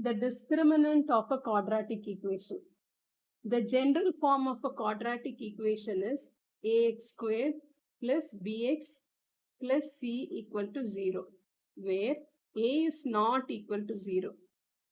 the discriminant of a quadratic equation. The general form of a quadratic equation is ax squared plus bx plus c equal to 0, where a is not equal to 0.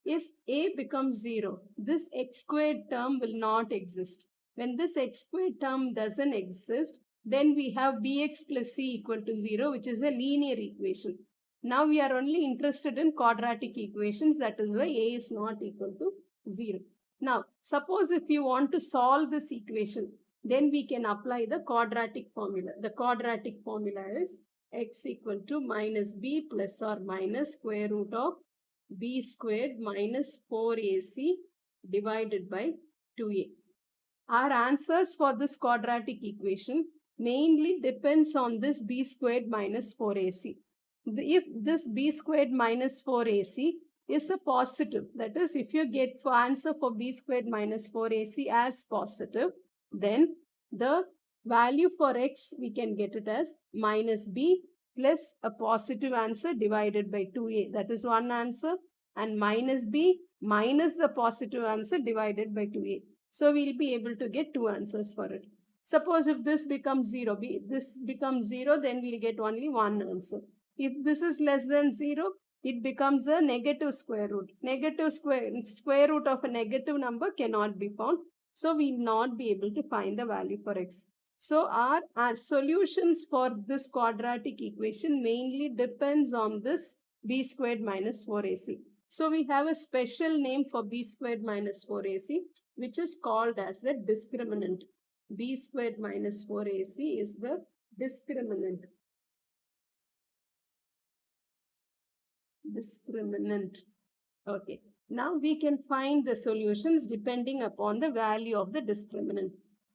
If a becomes 0, this x squared term will not exist. When this x squared term doesn't exist, then we have bx plus c equal to 0, which is a linear equation. Now we are only interested in quadratic equations, that is why a is not equal to 0. Now, suppose if you want to solve this equation, then we can apply the quadratic formula. The quadratic formula is x equal to minus b plus or minus square root of b squared minus 4ac divided by 2a. Our answers for this quadratic equation mainly depends on this b squared minus 4ac. If this b squared minus 4ac is a positive, that is, if you get for answer for b squared minus 4ac as positive, then the value for x, we can get it as minus b plus a positive answer divided by 2a. That is one answer. And minus b minus the positive answer divided by 2a. So we'll be able to get two answers for it. Suppose if this becomes 0, this becomes 0, then we'll get only one answer. If this is less than 0, it becomes a negative square root. Negative square root of a negative number cannot be found. So we will not be able to find the value for x. So our solutions for this quadratic equation mainly depends on this b squared minus 4ac. So we have a special name for b squared minus 4ac, which is called as the discriminant. B squared minus 4ac is the discriminant. Discriminant. Okay. Now we can find the solutions depending upon the value of the discriminant.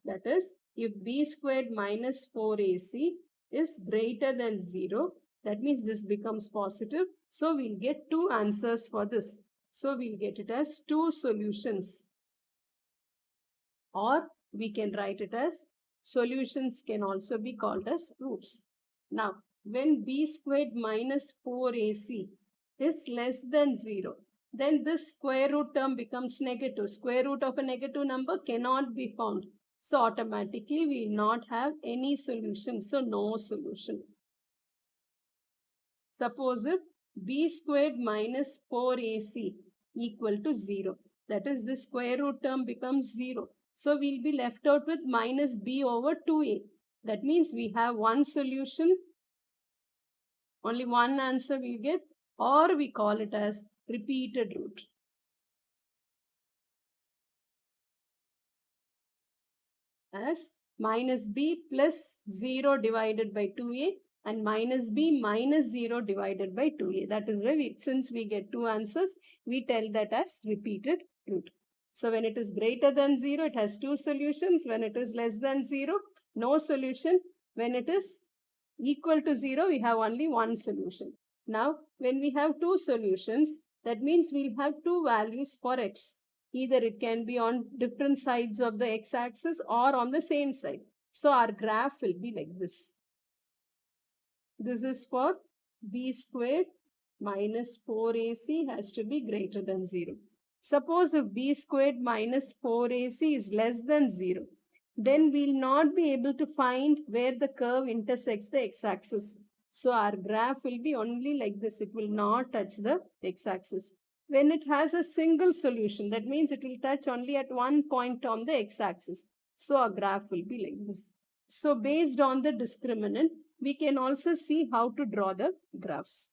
That is, if b squared minus 4ac is greater than 0, that means this becomes positive. So we'll get two answers for this. So we'll get it as two solutions. Or we can write it as solutions can also be called as roots. Now, when b squared minus 4ac is less than 0, then this square root term becomes negative. Square root of a negative number cannot be found. So automatically we will not have any solution. So no solution. Suppose if b squared minus 4ac equal to 0. That is, the square root term becomes 0. So we'll be left out with minus b over 2a. That means we have one solution. Only one answer we get, or we call it as repeated root. As minus b plus 0 divided by 2a and minus b minus 0 divided by 2a. That is why since we get two answers, we tell that as repeated root. So when it is greater than 0, it has two solutions. When it is less than 0, no solution. When it is equal to 0, we have only one solution. Now, when we have two solutions, that means we'll have two values for x. Either it can be on different sides of the x-axis or on the same side. So our graph will be like this. This is for b squared minus 4ac has to be greater than 0. Suppose if b squared minus 4ac is less than 0, then we'll not be able to find where the curve intersects the x-axis. So our graph will be only like this. It will not touch the x-axis. When it has a single solution, that means it will touch only at one point on the x-axis. So our graph will be like this. So based on the discriminant, we can also see how to draw the graphs.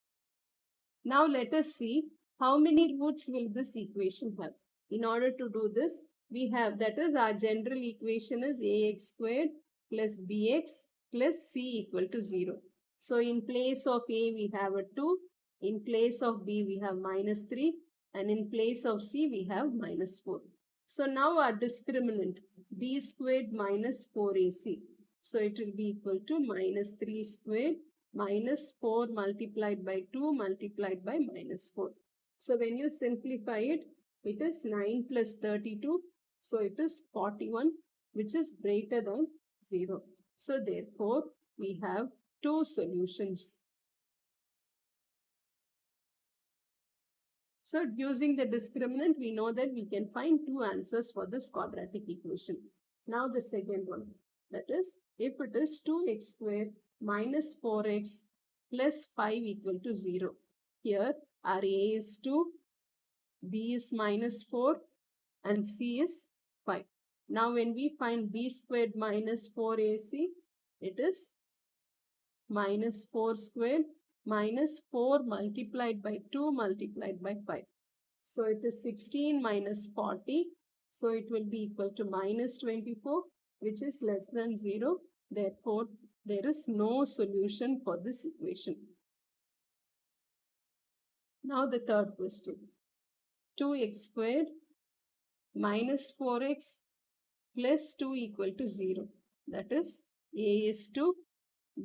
Now let us see how many roots will this equation have. In order to do this, we have, that is, our general equation is ax squared plus bx plus c equal to 0. So in place of a, we have a 2. In place of b, we have minus 3. And in place of c, we have minus 4. So now our discriminant, b squared minus 4ac. So it will be equal to minus 3 squared minus 4 multiplied by 2 multiplied by minus 4. So when you simplify it, it is 9 plus 32. So it is 41, which is greater than 0. So therefore, we have two solutions. So using the discriminant, we know that we can find two answers for this quadratic equation. Now the second one, that is, if it is 2x squared minus 4x plus 5 equal to 0. Here our a is 2, b is minus 4 and c is 5. Now when we find b squared minus 4ac, it is minus 4 squared minus 4 multiplied by 2 multiplied by 5. So it is 16 minus 40. So it will be equal to minus 24, which is less than 0. Therefore, there is no solution for this equation. Now the third question. 2x squared minus 4x plus 2 equal to 0. That is, a is 2,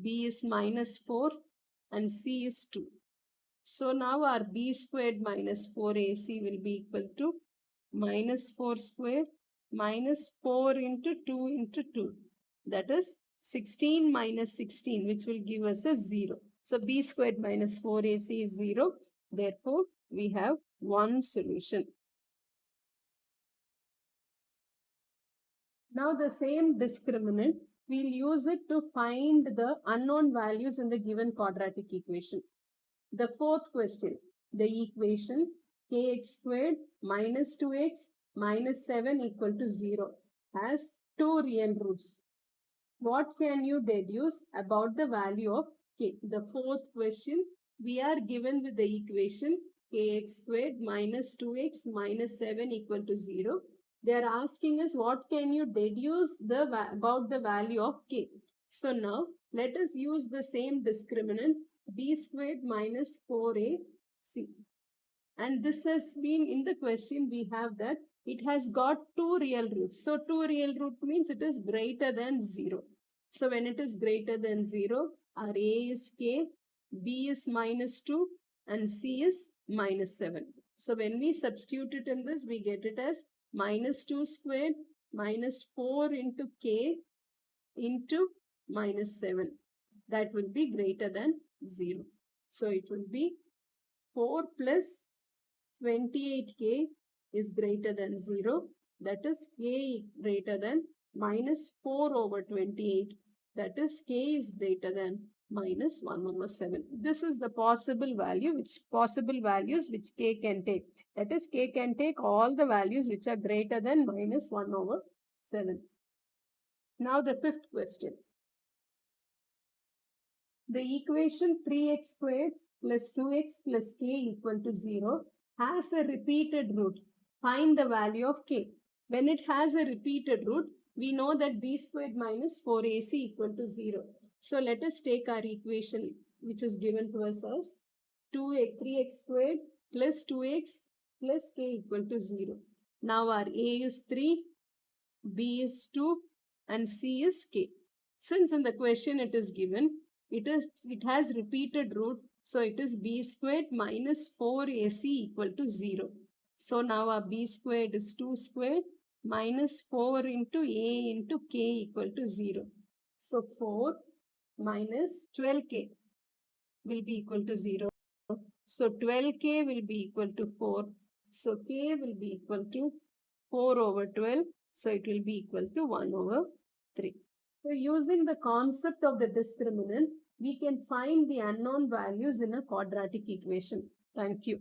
b is minus 4 and c is 2. So now our b squared minus 4ac will be equal to minus 4 squared minus 4 into 2 into 2. That is 16 minus 16, which will give us a 0. So b squared minus 4ac is 0. Therefore, we have one solution. Now the same discriminant, we'll use it to find the unknown values in the given quadratic equation. The fourth question, the equation kx squared minus 2x minus 7 equal to 0 has two real roots. What can you deduce about the value of k? The fourth question, we are given with the equation kx squared minus 2x minus 7 equal to 0. They are asking us what can you deduce about the value of k. So now let us use the same discriminant b squared minus 4ac. And this has been in the question, we have that it has got two real roots. So two real root means it is greater than 0. So when it is greater than 0, our a is k, b is minus 2 and c is minus 7. So when we substitute it in this, we get it as minus 2 squared minus 4 into k into minus 7. That will be greater than 0. So it will be 4 plus 28k is greater than 0. That is k greater than minus 4 over 28. That is k is greater than minus 1 over 7. This is the possible values which k can take. That is, k can take all the values which are greater than minus 1 over 7. Now the fifth question. The equation 3x squared plus 2x plus k equal to 0 has a repeated root. Find the value of k. When it has a repeated root, we know that b squared minus 4ac equal to 0. So let us take our equation which is given to us as 3x squared plus 2x plus k equal to 0. Now our a is 3, b is 2 and c is k. Since in the question it is given, it has repeated root, so it is b squared minus 4ac equal to 0. So now our b squared is 2 squared minus 4 into a into k equal to 0. So 4 minus 12k will be equal to 0. So 12k will be equal to 4. So k will be equal to 4 over 12. So it will be equal to 1 over 3. So using the concept of the discriminant, we can find the unknown values in a quadratic equation. Thank you.